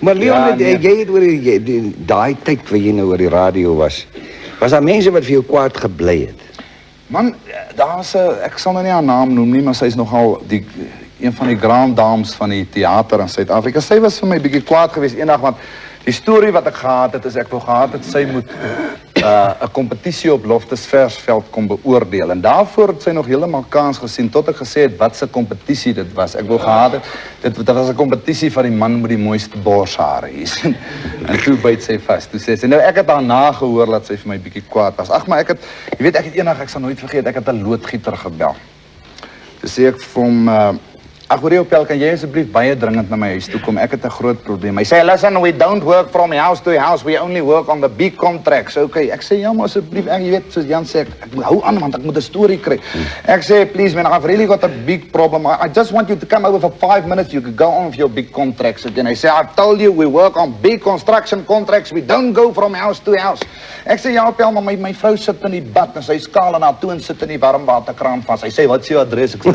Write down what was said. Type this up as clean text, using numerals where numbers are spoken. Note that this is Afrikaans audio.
Maar Leon, Ja, nee. jy het oor daai tyd waar jy nou oor die radio was daar mense wat vir jou kwaad gebly het? Man, daar's 'n ek sal nou nie haar naam noem nie, maar sy is nogal een van die grand dames van die teater in Suid-Afrika. Sy was vir my bietjie kwaad geweest eendag want die storie wat ek gehad het is ek wou gehad het sy moet 'n kompetisie op Loftus Versveld kom beoordeel en daarvoor het sy nog heeltemal kans gesien tot ek gesê het wat se kompetisie dit was. Ek wou gehad het dit was 'n kompetisie van die man met die mooiste borshare hier. En toe byt sy vas. Toe sê sy nou ek het daarna gehoor dat sy vir my bietjie kwaad was. Ag maar ek het jy weet ek het eendag ek sal nooit vergeet ek het 'n loodgieter gebel. Toe sê ek vir hom ag hoor jy Pel, kan jy asseblief baie dringend na my huis toe kom? Ek het 'n groot probleem. Hy sê listen, we don't work from house to house. We only work on the big contracts. Okay, ek sê ja maar asseblief, jy weet soos Jan sê ek moet hou aan want ek moet 'n storie kry. Ek sê please man, I've really got a big problem. I just want you to come over for 5 minutes. You could go on with your big contracts again. Hy sê I've told you we work on big construction contracts. We don't go from house to house. Ek sê ja Pel, maar my vrou sit in die bad en sy skaal en haar toon sit in die warmwaterkraan vas. Hy sê wat is jou adres? Ek sê